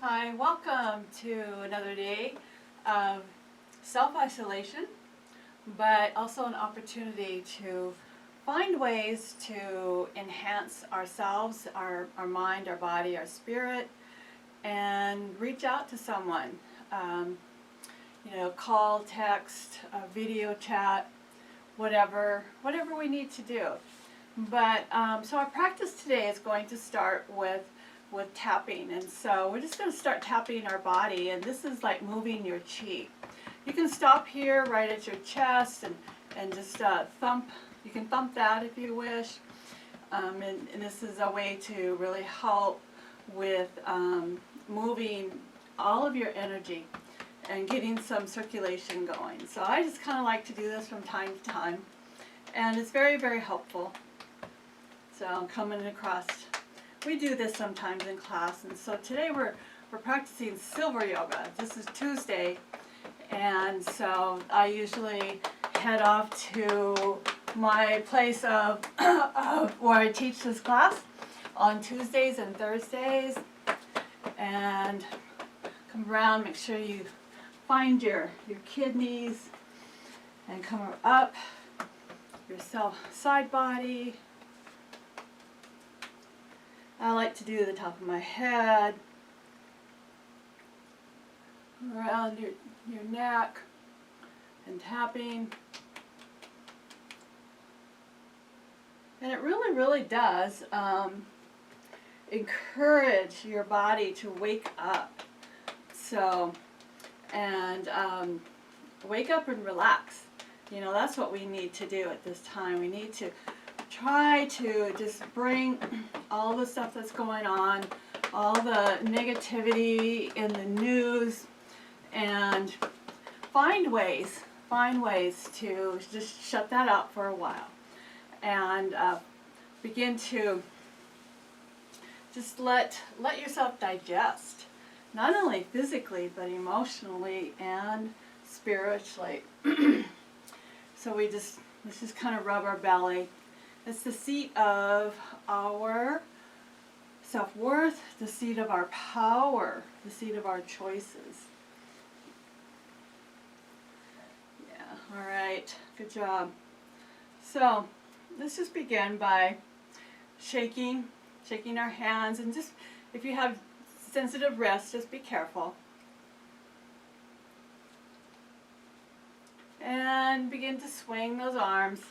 Hi, welcome to another day of self-isolation, but also an opportunity to find ways to enhance ourselves, our mind, our body, our spirit, and reach out to someone. Call, text, video chat, whatever we need to do. But so our practice today is going to start with tapping, and so we're just going to start tapping our body, and this is like moving your chi. You can stop here right at your chest and just thump. You can thump that if you wish, and this is a way to really help with moving all of your energy and getting some circulation going. So I just kind of like to do this from time to time, and it's very, very helpful. So I'm coming across. We do this sometimes in class, and so today we're practicing silver yoga. This is Tuesday, and so I usually head off to my place of where I teach this class on Tuesdays and Thursdays, and come around, make sure you find your kidneys, and come up your side body. I like to do the top of my head, around your neck, and tapping. And it really, really does encourage your body to wake up. So, and wake up and relax. You know, that's what we need to do at this time. We need to try to just bring all the stuff that's going on, all the negativity in the news, and find ways to just shut that out for a while, and begin to just let yourself digest, not only physically but emotionally and spiritually. So let's just kind of rub our belly. It's the seat of our self-worth, the seat of our power, the seat of our choices. Yeah, all right, good job. So let's just begin by shaking our hands, and just, if you have sensitive wrists, just be careful. And begin to swing those arms.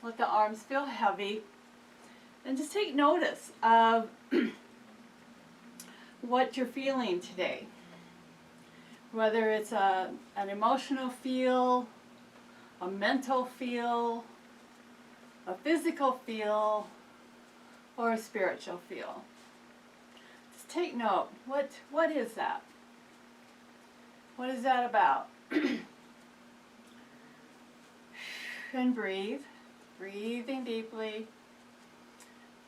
Let the arms feel heavy, and just take notice of what you're feeling today. Whether it's an emotional feel, a mental feel, a physical feel, or a spiritual feel. Just take note. What is that? What is that about? And breathe. Breathing deeply,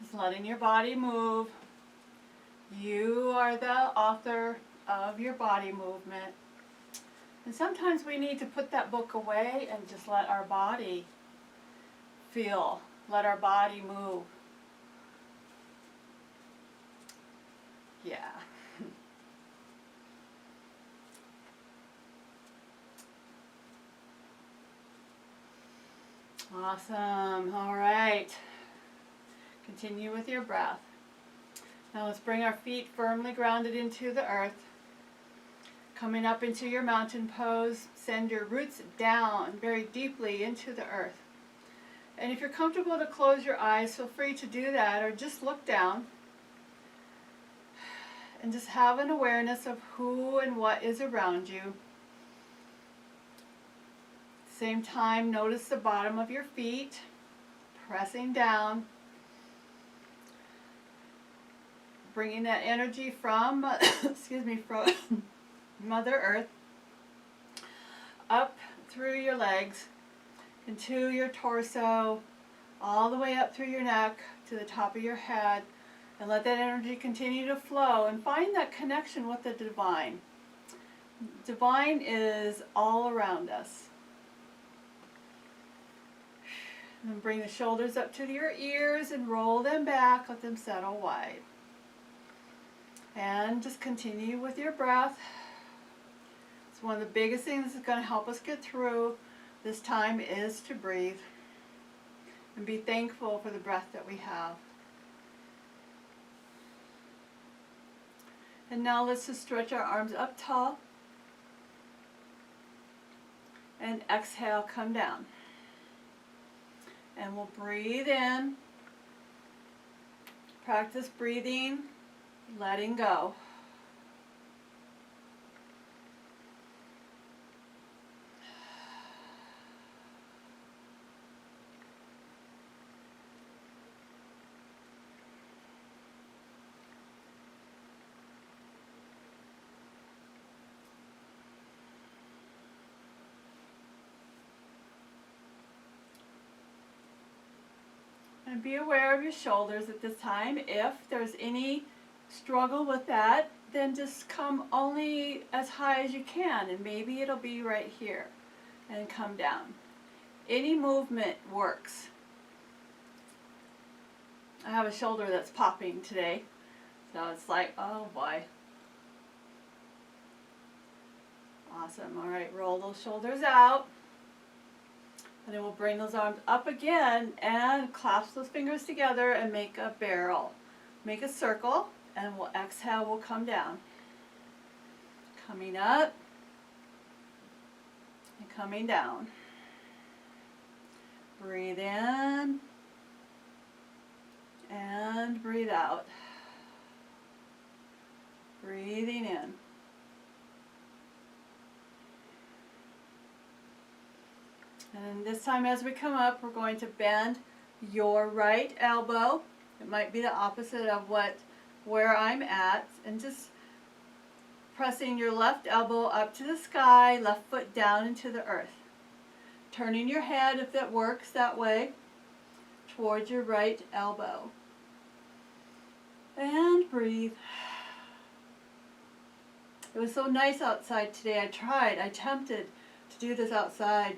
just letting your body move. You are the author of your body movement. And sometimes we need to put that book away and just let our body feel, let our body move. Yeah. Awesome. All right. Continue with your breath. Now let's bring our feet firmly grounded into the earth. Coming up into your mountain pose, send your roots down very deeply into the earth. And if you're comfortable to close your eyes, feel free to do that, or just look down. And just have an awareness of who and what is around you. Same time, notice the bottom of your feet, pressing down, bringing that energy from, from Mother Earth up through your legs, into your torso, all the way up through your neck to the top of your head, and let that energy continue to flow, and find that connection with the divine. Divine is all around us. And then bring the shoulders up to your ears and roll them back, let them settle wide. And just continue with your breath. It's one of the biggest things that's going to help us get through this time is to breathe and be thankful for the breath that we have. And now let's just stretch our arms up tall. And exhale, come down. And we'll breathe in. Practice breathing, letting go. And be aware of your shoulders at this time. If there's any struggle with that, then just come only as high as you can, and maybe it'll be right here, and come down. Any movement works. I have a shoulder that's popping today, so it's like, oh boy. Awesome. All right, roll those shoulders out. And then we'll bring those arms up again and clasp those fingers together and make a barrel. Make a circle, and we'll exhale, we'll come down. Coming up and coming down. Breathe in and breathe out. Breathing in. And this time as we come up, we're going to bend your right elbow. It might be the opposite of where I'm at. And just pressing your left elbow up to the sky, left foot down into the earth. Turning your head, if that works that way, towards your right elbow. And breathe. It was so nice outside today. I attempted to do this outside.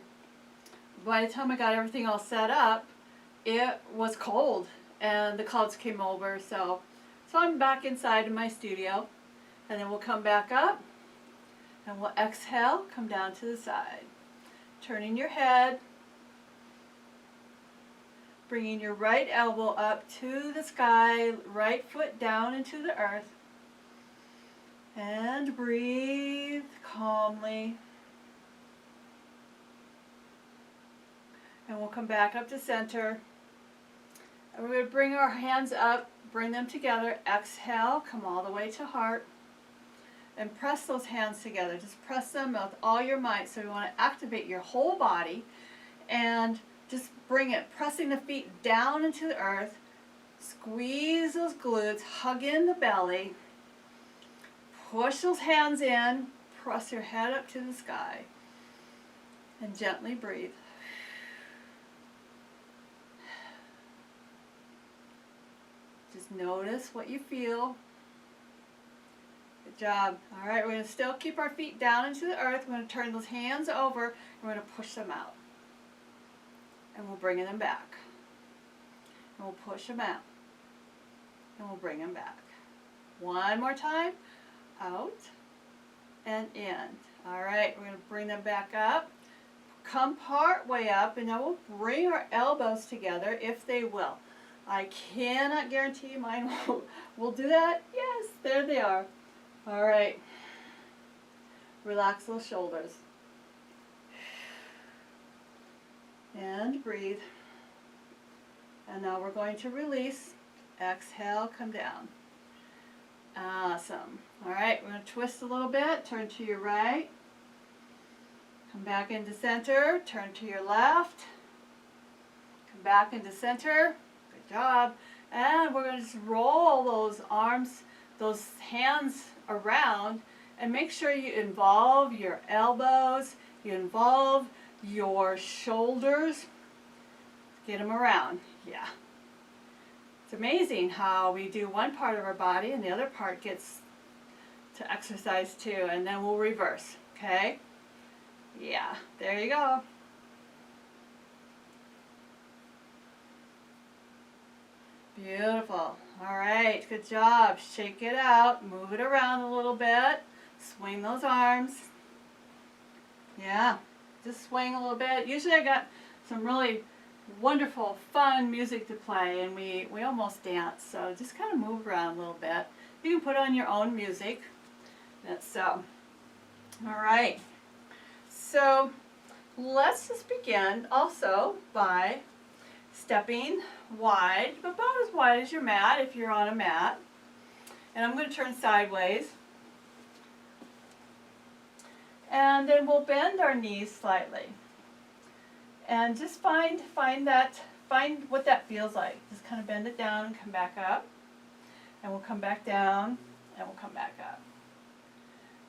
By the time I got everything all set up, it was cold and the clouds came over. So I'm back inside in my studio, and then we'll come back up and we'll exhale, come down to the side. Turning your head, bringing your right elbow up to the sky, right foot down into the earth, and breathe calmly. And we'll come back up to center. And we're going to bring our hands up, bring them together. Exhale, come all the way to heart. And press those hands together. Just press them with all your might. So we want to activate your whole body. And just bring it, pressing the feet down into the earth. Squeeze those glutes, hug in the belly. Push those hands in. Press your head up to the sky. And gently breathe. Just notice what you feel. Good job. All right, we're going to still keep our feet down into the earth. We're going to turn those hands over, and we're going to push them out. And we'll bring them back. And we'll push them out. And we'll bring them back. One more time. Out and in. All right, we're going to bring them back up. Come part way up, and now we'll bring our elbows together if they will. I cannot guarantee mine will do that. Yes, there they are. All right. Relax those shoulders. And breathe. And now we're going to release. Exhale, come down. Awesome. All right, we're going to twist a little bit. Turn to your right. Come back into center. Turn to your left. Come back into center. Good job. And we're going to just roll those arms, those hands around, and make sure you involve your elbows, you involve your shoulders. Get them around. Yeah. It's amazing how we do one part of our body and the other part gets to exercise too, and then we'll reverse. Okay? Yeah, there you go. Beautiful. All right, good job. Shake it out, move it around a little bit, swing those arms. Yeah, just swing a little bit. Usually I got some really wonderful, fun music to play, and we almost dance, so just kind of move around a little bit. You can put on your own music. That's so. All right, so let's just begin also by stepping wide, about as wide as your mat if you're on a mat. And I'm going to turn sideways. And then we'll bend our knees slightly. And just find what that feels like. Just kind of bend it down and come back up. And we'll come back down and we'll come back up.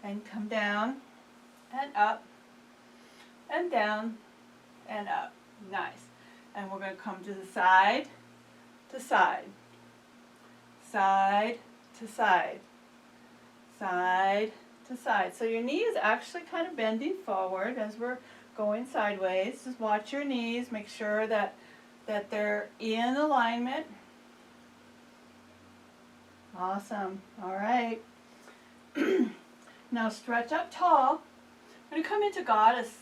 And come down and up and down and up. Nice. And we're going to come to the side to side. Side to side. Side to side. So your knee is actually kind of bending forward as we're going sideways. Just watch your knees. Make sure that they're in alignment. Awesome. All right. Now stretch up tall. I'm going to come into Goddess,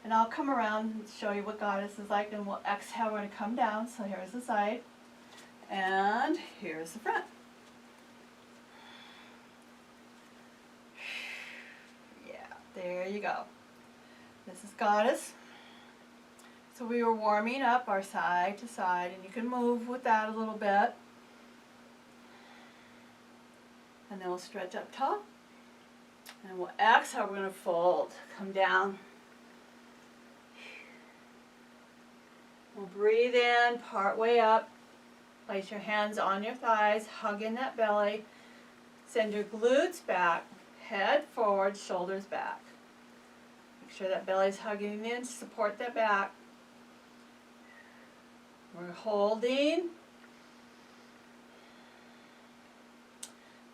and I'll come around and show you what Goddess is like, and we'll exhale. We're going to come down. So here's the side, and here's the front. Yeah, there you go. This is Goddess. So we were warming up our side to side, and you can move with that a little bit. And then we'll stretch up tall. And we'll exhale, we're going to fold. Come down. We'll breathe in, part way up. Place your hands on your thighs, hug in that belly. Send your glutes back, head forward, shoulders back. Make sure that belly's hugging in, support that back. We're holding.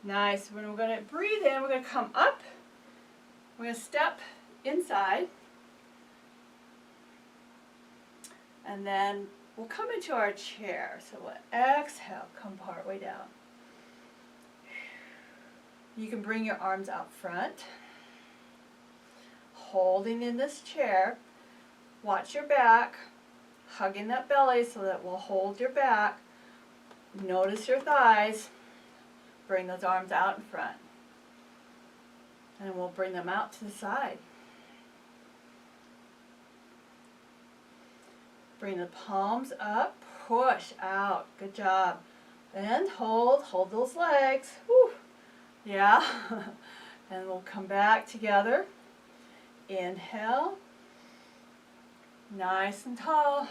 Nice. When we're going to breathe in, we're going to come up. We're going to step inside. And then we'll come into our chair. So we'll exhale, come part way down. You can bring your arms out front. Holding in this chair. Watch your back. Hugging that belly so that we'll hold your back. Notice your thighs. Bring those arms out in front. And we'll bring them out to the side. Bring the palms up, push out. Good job. And hold those legs. Whew. Yeah. And we'll come back together. Inhale. Nice and tall.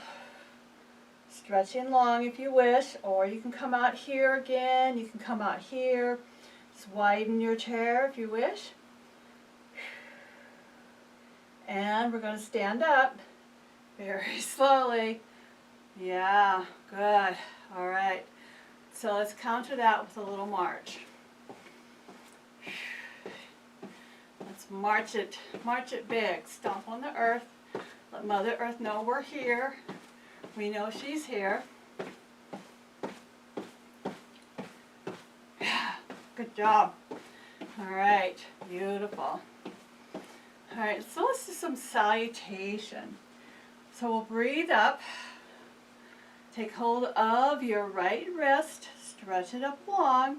Stretching long if you wish, or you can come out here again. You can come out here. Just widen your chair if you wish. And we're going to stand up very slowly. Yeah, good. All right. So let's counter that with a little march. Let's march it big. Stomp on the earth. Let Mother Earth know we're here. We know she's here. Good job. All right, beautiful. All right, so let's do some salutation. So we'll breathe up. Take hold of your right wrist, stretch it up long,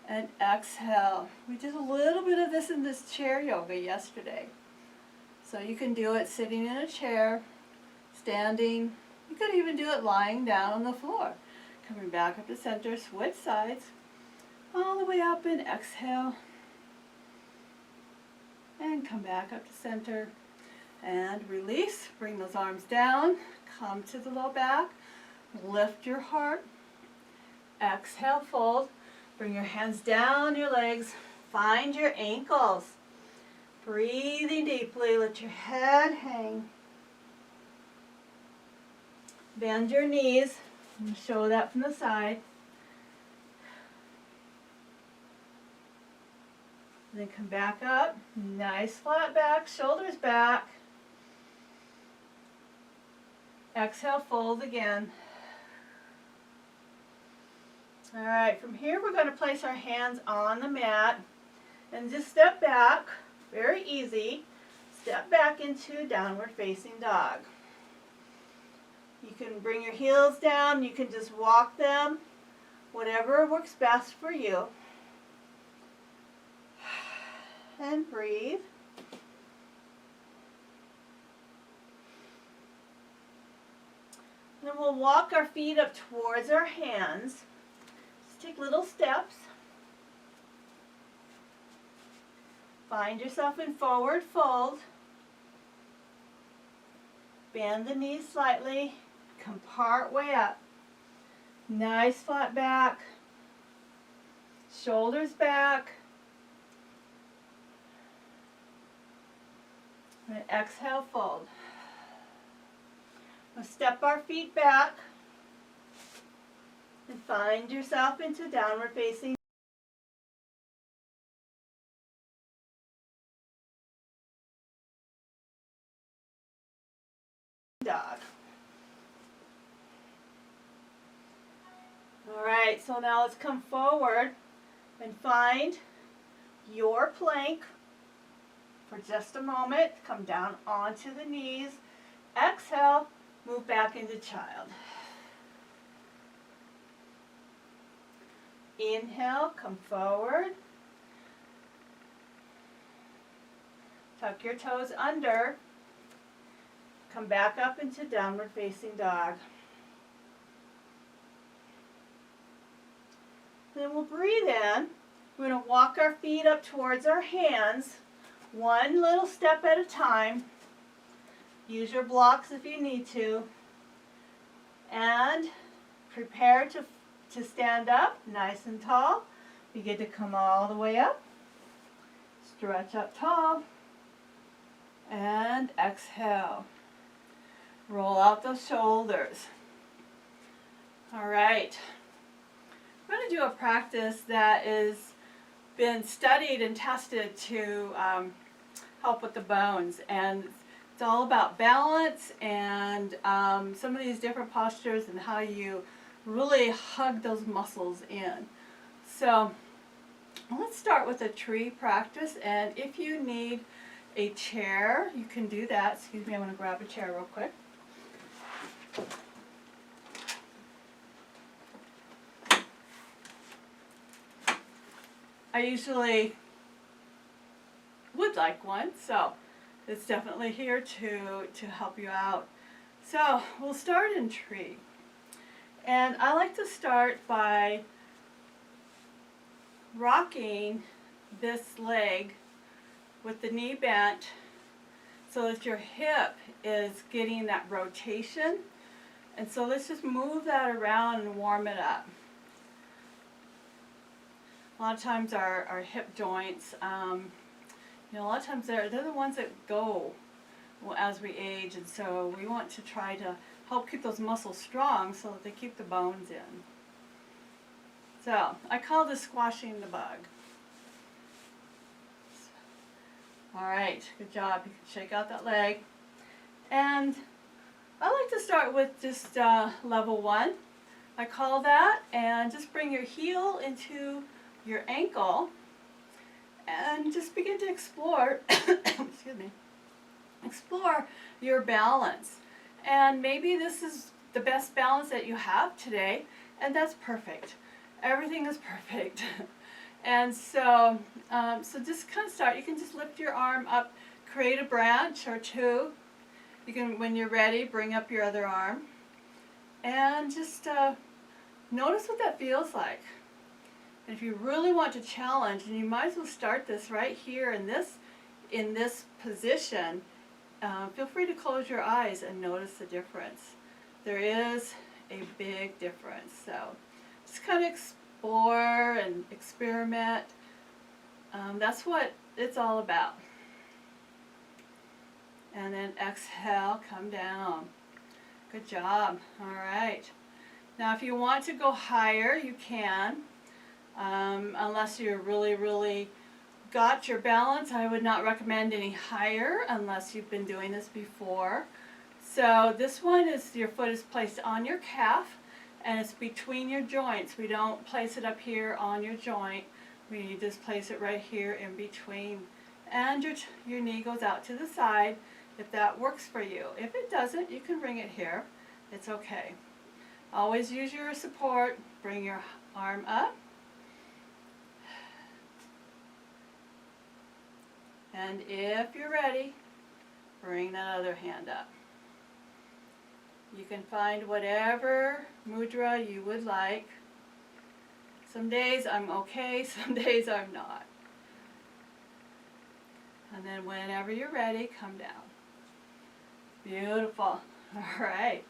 and exhale. We did a little bit of this in this chair yoga yesterday. So you can do it sitting in a chair, standing. You could even do it lying down on the floor. Coming back up to center, switch sides, all the way up and exhale. And come back up to center and release. Bring those arms down, come to the low back, lift your heart, exhale, fold. Bring your hands down your legs, find your ankles. Breathing deeply, let your head hang. Bend your knees, and show that from the side. Then come back up, nice flat back, shoulders back. Exhale, fold again. All right, from here we're going to place our hands on the mat and just step back, very easy. Step back into downward facing dog. You can bring your heels down, you can just walk them, whatever works best for you. And breathe. Then we'll walk our feet up towards our hands. Just take little steps. Find yourself in forward fold. Bend the knees slightly. Come part way up. Nice flat back. Shoulders back. And exhale, fold. We'll step our feet back and find yourself into downward facing dog. All right, so now let's come forward and find your plank for just a moment. Come down onto the knees. Exhale, move back into child. Inhale, come forward. Tuck your toes under. Come back up into downward facing dog. Then we'll breathe in. We're going to walk our feet up towards our hands, one little step at a time. Use your blocks if you need to. And prepare to stand up nice and tall. You get to come all the way up. Stretch up tall. And exhale. Roll out those shoulders. All right. We're going to do a practice that has been studied and tested to help with the bones. And it's all about balance and some of these different postures and how you really hug those muscles in. So let's start with a tree practice. And if you need a chair, you can do that. Excuse me, I'm going to grab a chair real quick. I usually would like one, so it's definitely here to help you out. So we'll start in tree. And I like to start by rocking this leg with the knee bent so that your hip is getting that rotation. And so let's just move that around and warm it up. A lot of times our hip joints, a lot of times they're the ones that go as we age, and so we want to try to help keep those muscles strong so that they keep the bones in. So I call this squashing the bug. All right, good job. You can shake out that leg. And I like to start with just level 1. I call that, and just bring your heel into your ankle and just begin to explore, excuse me, explore your balance. And maybe this is the best balance that you have today, and that's perfect. Everything is perfect. And so, so just kind of start. You can just lift your arm up, create a branch or two. You can, when you're ready, bring up your other arm. And just notice what that feels like. And if you really want to challenge, and you might as well start this right here in this position, feel free to close your eyes and notice the difference. There is a big difference. So just kind of explore and experiment. That's what it's all about. And then exhale, come down. Good job. All right. Now if you want to go higher, you can. Unless you're really got your balance, I would not recommend any higher unless you've been doing this before. So this one is your foot is placed on your calf, and it's between your joints. We don't place it up here on your joint. We just place it right here in between. And your knee goes out to the side if that works for you. If it doesn't, you can bring it here. It's okay. Always use your support. Bring your arm up. And if you're ready, bring that other hand up. You can find whatever mudra you would like. Some days I'm okay, some days I'm not. And then whenever you're ready, come down. Beautiful. All right.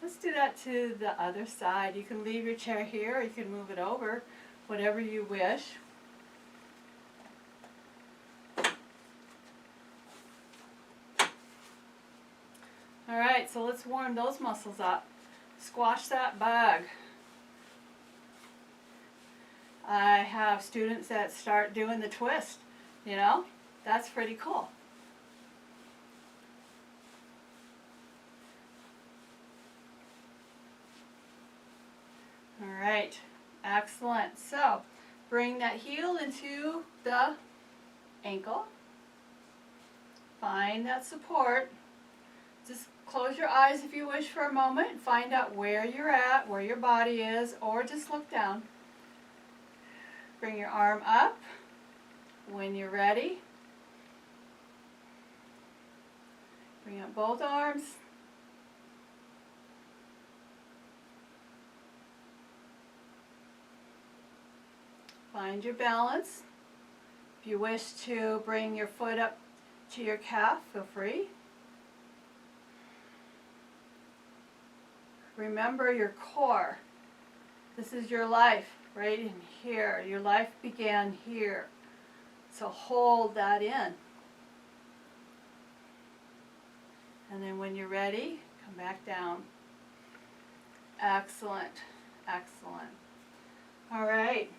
Let's do that to the other side. You can leave your chair here or you can move it over, whatever you wish. All right, so let's warm those muscles up. Squash that bug. I have students that start doing the twist, you know? That's pretty cool. All right, excellent. So, bring that heel into the ankle. Find that support. Just close your eyes if you wish for a moment. Find out where you're at, where your body is, or just look down. Bring your arm up when you're ready. Bring up both arms. Find your balance. If you wish to bring your foot up to your calf, feel free. Remember your core. This is your life right in here. Your life began here. So hold that in. And then when you're ready, come back down. Excellent. Excellent. All right.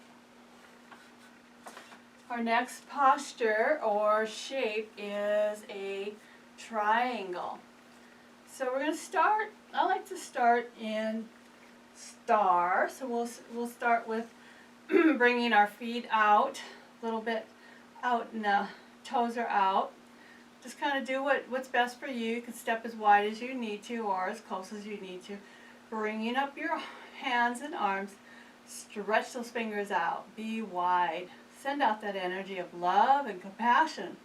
Our next posture or shape is a triangle. So we're going to start, I like to start in star. So we'll start with bringing our feet out, a little bit out, and the toes are out. Just kind of do what's best for you. You can step as wide as you need to or as close as you need to. Bringing up your hands and arms, stretch those fingers out, be wide. Send out that energy of love and compassion.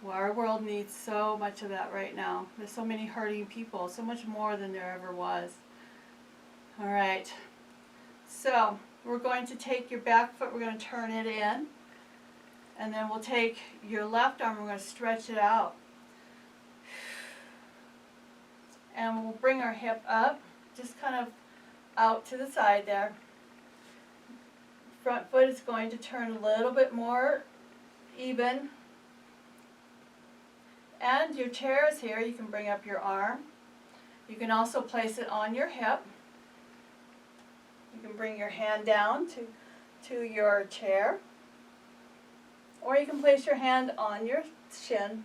Well, our world needs so much of that right now. There's so many hurting people, so much more than there ever was. All right, so we're going to take your back foot, we're going to turn it in, and then we'll take your left arm, we're going to stretch it out. And we'll bring our hip up, just kind of out to the side there. Front foot is going to turn a little bit more even. And your chair is here. You can bring up your arm. You can also place it on your hip. You can bring your hand down to your chair. Or you can place your hand on your shin.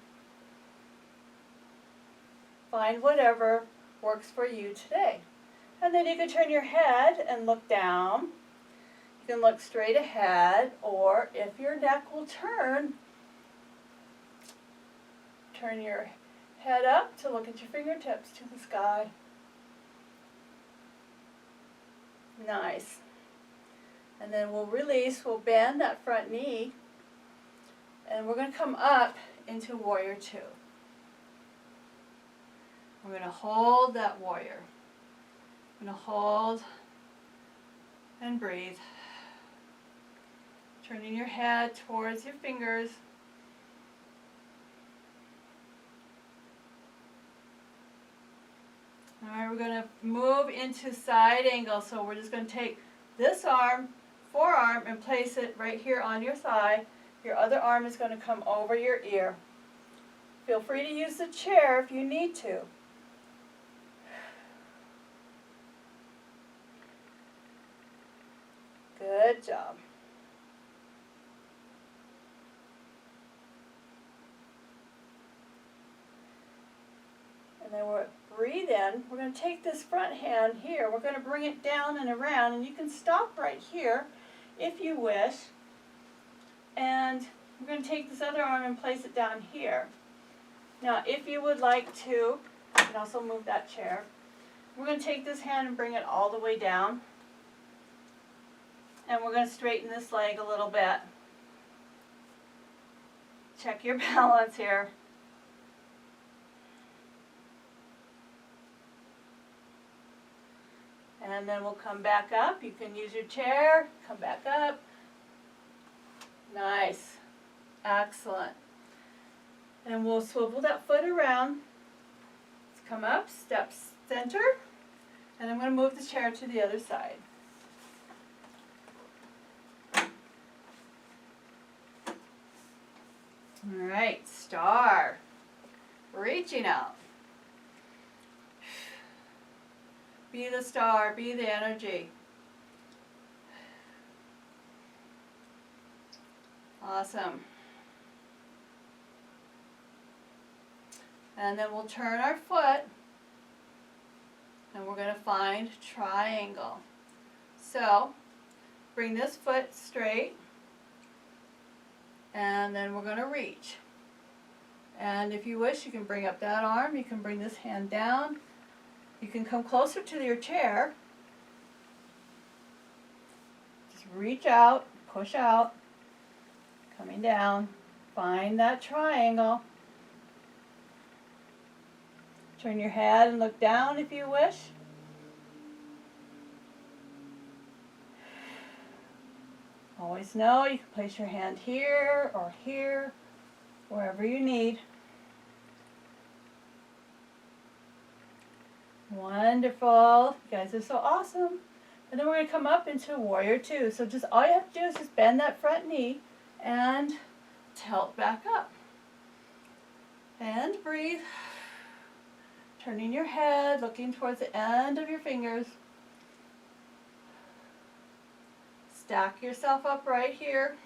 Find whatever works for you today. And then you can turn your head and look down. You can look straight ahead, or if your neck will turn your head up to look at your fingertips to the sky. Nice. And then we'll release, we'll bend that front knee, and we're going to come up into warrior two. We're going to hold that warrior. We're going to hold and breathe. Turning your head towards your fingers. All right, we're going to move into side angle. So we're just going to take this arm, forearm, and place it right here on your thigh. Your other arm is going to come over your ear. Feel free to use the chair if you need to. Good job. And then we're breathe in. We're going to take this front hand here. We're going to bring it down and around, and you can stop right here if you wish. And we're going to take this other arm and place it down here. Now, if you would like to, you can also move that chair. We're going to take this hand and bring it all the way down. And we're going to straighten this leg a little bit. Check your balance here. And then we'll come back up. You can use your chair, come back up. Nice. Excellent. And we'll swivel that foot around. Let's come up, step center. And I'm going to move the chair to the other side. All right, star. Reaching out. Be the star, be the energy. Awesome. And then we'll turn our foot and we're going to find triangle. So, bring this foot straight and then we're going to reach. And if you wish, you can bring up that arm, you can bring this hand down. You can come closer to your chair. Just reach out, push out, coming down. Find that triangle. Turn your head and look down if you wish. Always know you can place your hand here or here, wherever you need. Wonderful. You guys are so awesome. And then we're going to come up into warrior two. So just all you have to do is just bend that front knee and tilt back up. And breathe. Turning your head, looking towards the end of your fingers. Stack yourself up right here.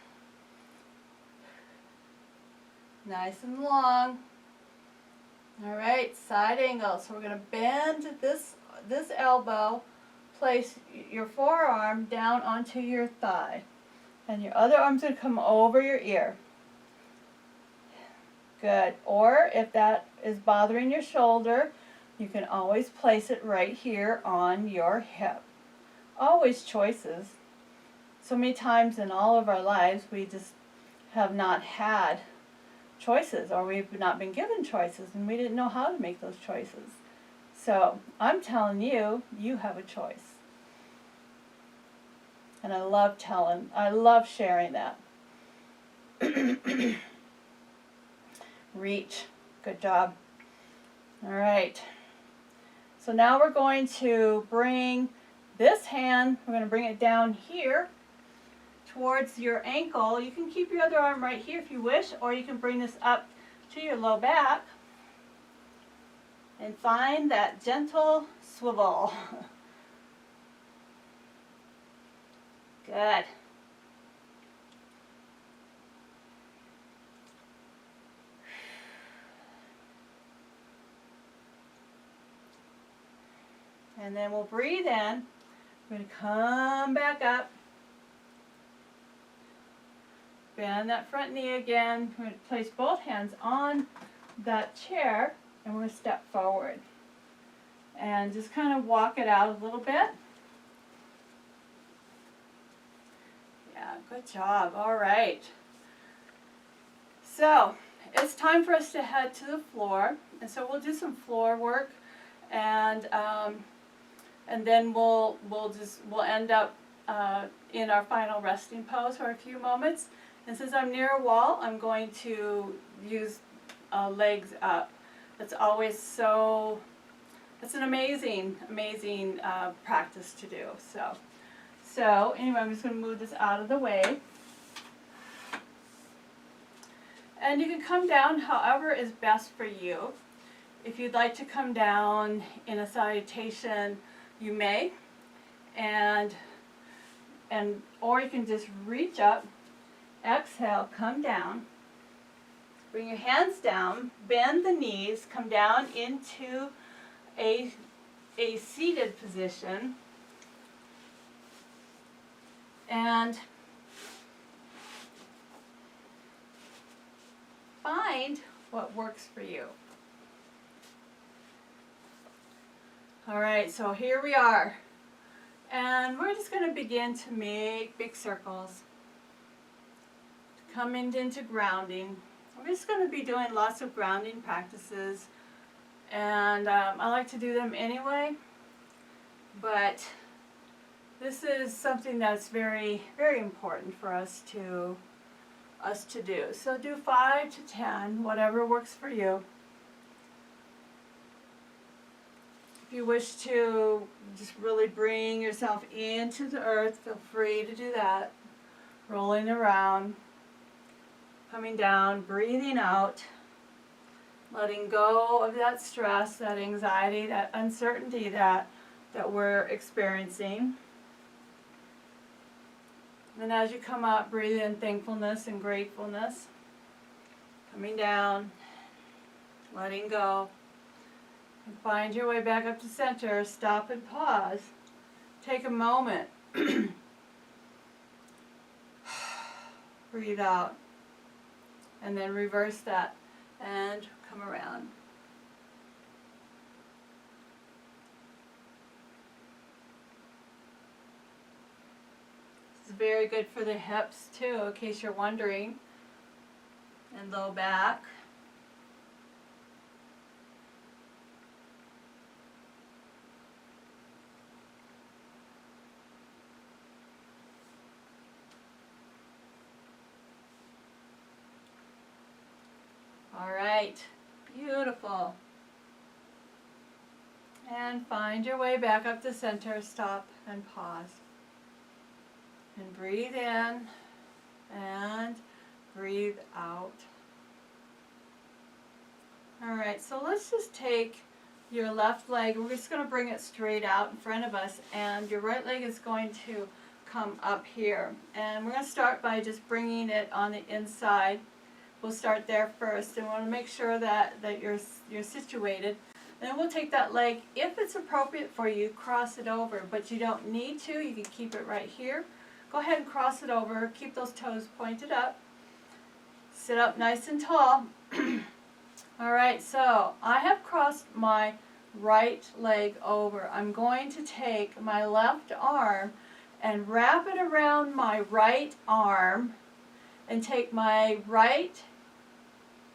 Nice and long. All right, side angle. So we're going to bend this elbow, place your forearm down onto your thigh, and your other arm's going to come over your ear. Good. Or if that is bothering your shoulder, you can always place it right here on your hip. Always choices. So many times in all of our lives, we just have not had choices, or we've not been given choices, and we didn't know how to make those choices. So I'm telling you, you have a choice. And I love sharing that. Reach. Good job. All right. So now we're going to bring this hand, we're going to bring it down here towards your ankle. You can keep your other arm right here if you wish, or you can bring this up to your low back and find that gentle swivel. Good. And then we'll breathe in. We're going to come back up. Bend that front knee again. We're going to place both hands on that chair, and we're going to step forward. And just kind of walk it out a little bit. Yeah, good job. All right. So, it's time for us to head to the floor. And so we'll do some floor work, and then we'll end up in our final resting pose for a few moments. And since I'm near a wall, I'm going to use legs up. That's always it's an amazing practice to do. So anyway, I'm just going to move this out of the way. And you can come down however is best for you. If you'd like to come down in a salutation, you may. Or you can just reach up, exhale, come down. Bring your hands down, bend the knees, come down into a seated position. And find what works for you. All right, so here we are. And we're just going to begin to make big circles. Coming into grounding. We're just going to be doing lots of grounding practices. And I like to do them anyway. But this is something that's very, very important for us to do. So do 5 to 10, whatever works for you. If you wish to just really bring yourself into the earth, feel free to do that. Rolling around, coming down, breathing out, letting go of that stress, that anxiety, that uncertainty that we're experiencing. And as you come up, breathe in thankfulness and gratefulness. Coming down, letting go. And find your way back up to center. Stop and pause. Take a moment. Breathe out. And then reverse that and come around. This is very good for the hips too, in case you're wondering. And low back. All right, beautiful. And find your way back up to center, stop and pause. And breathe in and breathe out. All right, so let's just take your left leg, we're just going to bring it straight out in front of us, and your right leg is going to come up here. And we're going to start by just bringing it on the inside. We'll start there first, and we want to make sure that you're situated. Then we'll take that leg, if it's appropriate for you, cross it over, but you don't need to. You can keep it right here. Go ahead and cross it over. Keep those toes pointed up. Sit up nice and tall. All right, so I have crossed my right leg over. I'm going to take my left arm and wrap it around my right arm and take my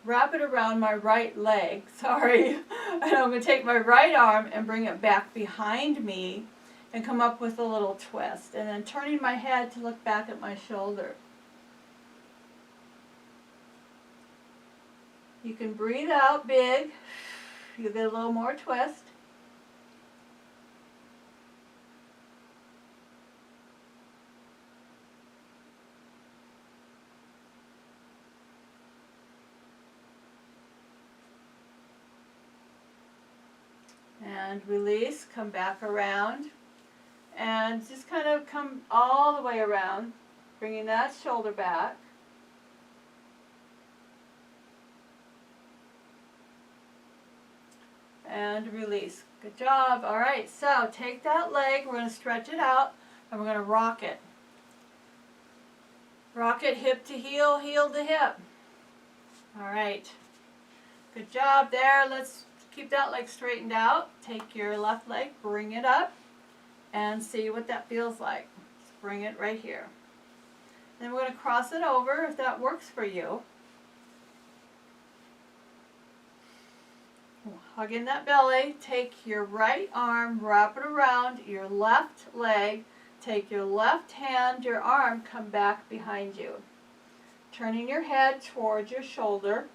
wrap it around my right leg, sorry. And I'm going to take my right arm and bring it back behind me and come up with a little twist. And then turning my head to look back at my shoulder. You can breathe out big. You get a little more twist. And release, come back around, and just kind of come all the way around, bringing that shoulder back. And release. Good job. All right, so take that leg, we're going to stretch it out, and we're going to rock it. Rock it hip to heel, heel to hip. All right. Good job there. Let's keep that leg straightened out. Take your left leg, bring it up, and see what that feels like. Just bring it right here. Then we're going to cross it over if that works for you. Hug in that belly. Take your right arm, wrap it around your left leg. Take your left hand, your arm, come back behind you. Turning your head towards your shoulder.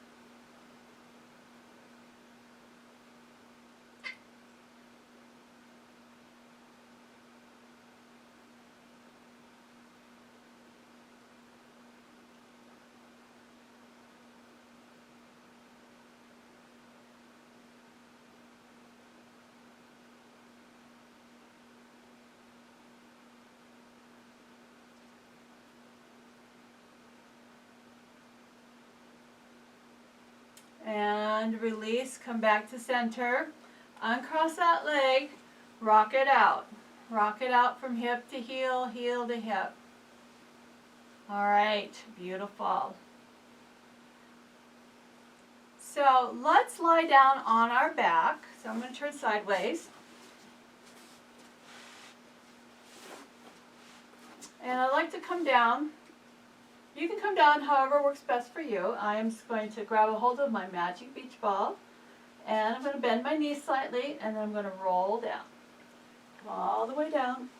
And release, come back to center. Uncross that leg, rock it out. Rock it out from hip to heel, heel to hip. All right, beautiful. So let's lie down on our back. So I'm going to turn sideways. And I like to come down. You can come down however works best for you. I'm just going to grab a hold of my magic beach ball. And I'm going to bend my knees slightly, and then I'm going to roll down. Come all the way down.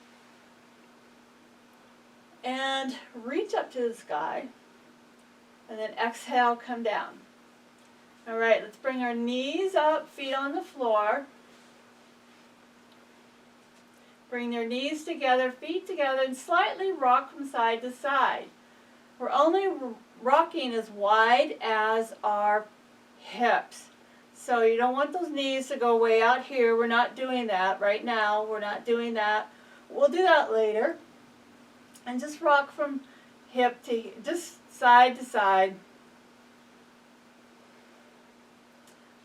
And reach up to the sky. And then exhale, come down. All right, let's bring our knees up, feet on the floor. Bring your knees together, feet together, and slightly rock from side to side. We're only rocking as wide as our hips. So you don't want those knees to go way out here. We're not doing that right now. We're not doing that. We'll do that later. And just rock from hip to just side to side.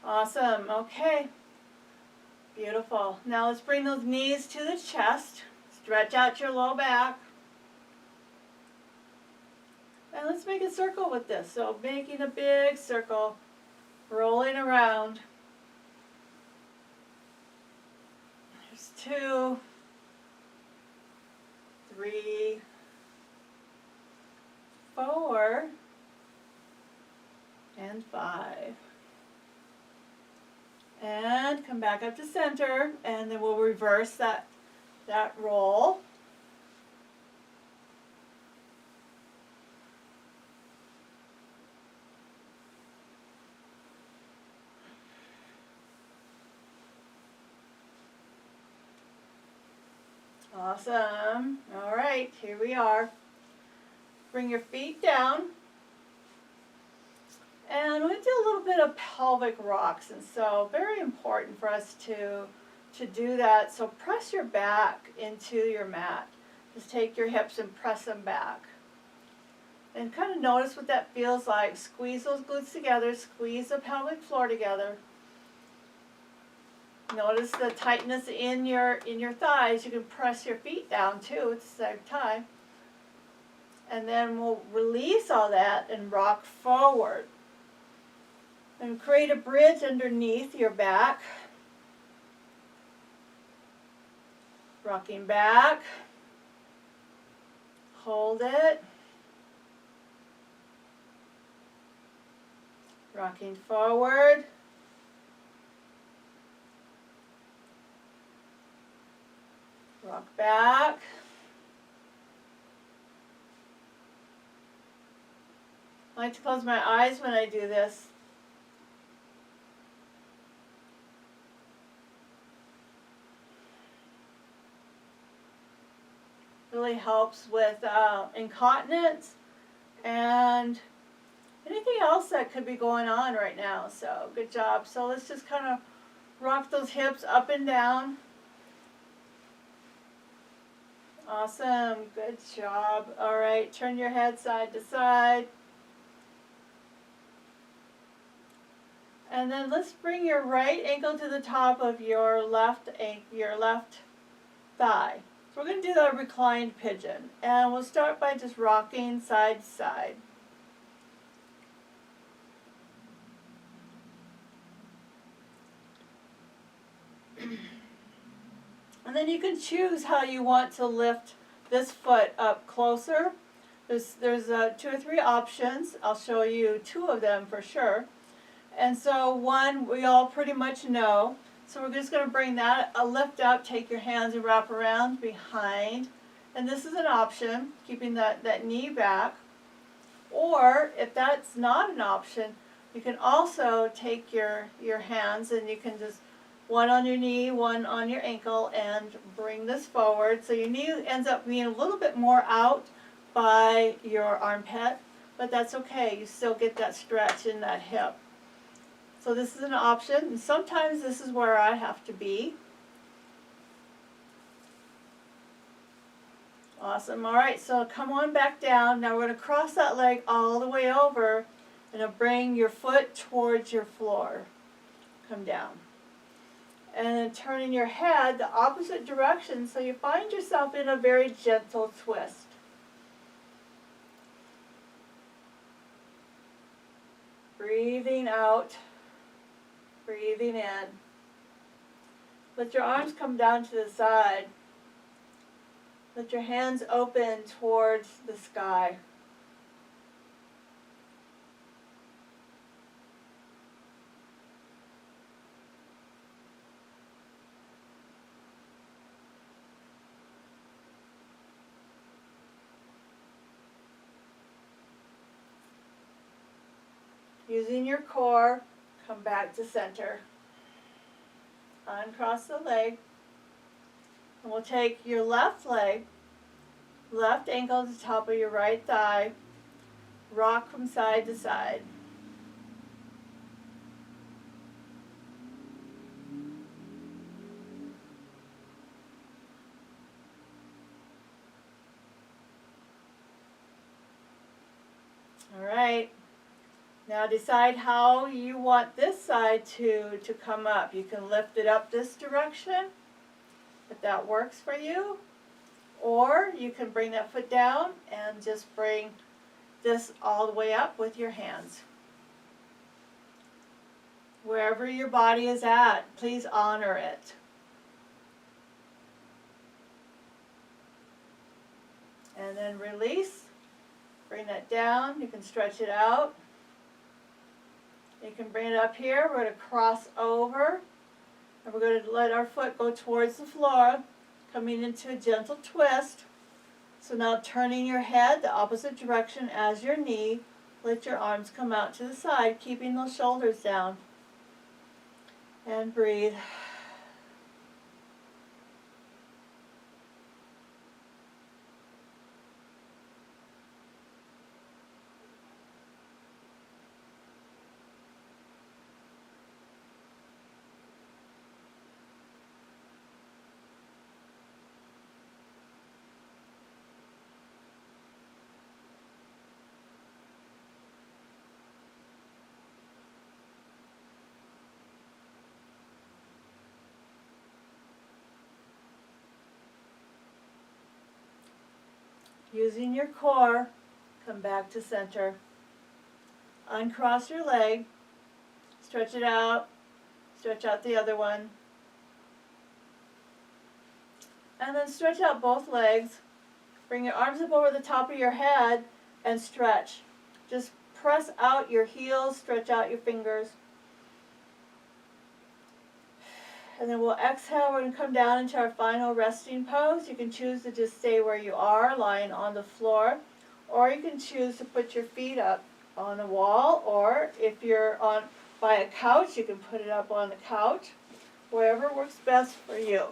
Awesome. Okay. Beautiful. Now let's bring those knees to the chest. Stretch out your low back. And let's make a circle with this. So making a big circle, rolling around. There's 2, 3, 4, and 5. And come back up to center, and then we'll reverse that roll. Awesome. All right, here we are. Bring your feet down. And we do a little bit of pelvic rocks, and so very important for us to do that. So press your back into your mat. Just take your hips and press them back. And kind of notice what that feels like. Squeeze those glutes together, squeeze the pelvic floor together. Notice the tightness in your thighs. You can press your feet down too at the same time. And then we'll release all that and rock forward. And create a bridge underneath your back. Rocking back. Hold it. Rocking forward. Rock back. I like to close my eyes when I do this. Really helps with incontinence and anything else that could be going on right now. So good job. So let's just kind of rock those hips up and down. Awesome. Good job. All right. Turn your head side to side. And then let's bring your right ankle to the top of your left thigh. So we're going to do the reclined pigeon. And we'll start by just rocking side to side. And then you can choose how you want to lift this foot up closer. There's 2 or 3 options. I'll show you 2 of them for sure. And so one we all pretty much know. So we're just going to bring that a lift up, take your hands and wrap around behind. And this is an option, keeping that knee back. Or if that's not an option, you can also take your hands and you can just one on your knee, one on your ankle, and bring this forward. So your knee ends up being a little bit more out by your armpit, but that's okay. You still get that stretch in that hip. So this is an option, and sometimes this is where I have to be. Awesome. All right, so come on back down. Now we're going to cross that leg all the way over, and bring your foot towards your floor. Come down. And then turning your head the opposite direction so you find yourself in a very gentle twist. Breathing out, breathing in. Let your arms come down to the side. Let your hands open towards the sky. Using your core, come back to center. Uncross the leg. And we'll take your left leg, left ankle to the top of your right thigh. Rock from side to side. All right. Now decide how you want this side to come up. You can lift it up this direction, if that works for you. Or you can bring that foot down and just bring this all the way up with your hands. Wherever your body is at, please honor it. And then release. Bring that down. You can stretch it out. You can bring it up here. We're going to cross over. And we're going to let our foot go towards the floor, coming into a gentle twist. So now turning your head the opposite direction as your knee. Let your arms come out to the side, keeping those shoulders down. And breathe. Using your core, come back to center. Uncross your leg, stretch it out, stretch out the other one. And then stretch out both legs. Bring your arms up over the top of your head and stretch. Just press out your heels, stretch out your fingers. And then we'll exhale. We're going to come down into our final resting pose. You can choose to just stay where you are, lying on the floor. Or you can choose to put your feet up on the wall. Or if you're on by a couch, you can put it up on the couch. Wherever works best for you.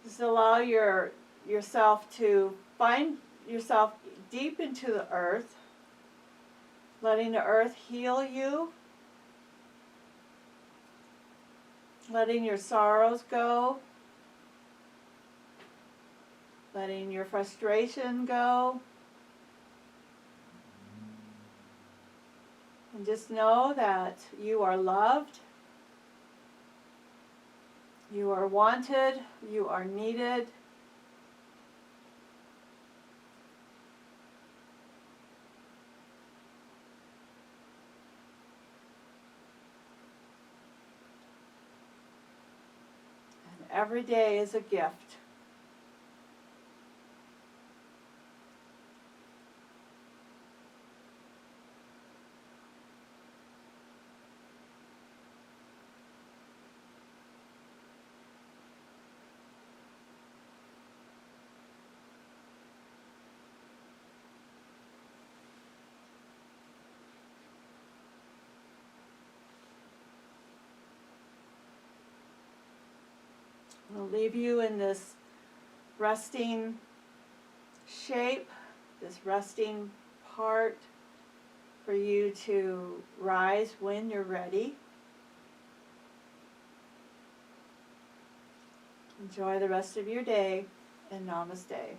Just allow yourself to find yourself deep into the earth, letting the earth heal you, letting your sorrows go, letting your frustration go. And just know that you are loved, you are wanted, you are needed. Every day is a gift. I'll leave you in this resting shape, this resting part for you to rise when you're ready. Enjoy the rest of your day, and namaste.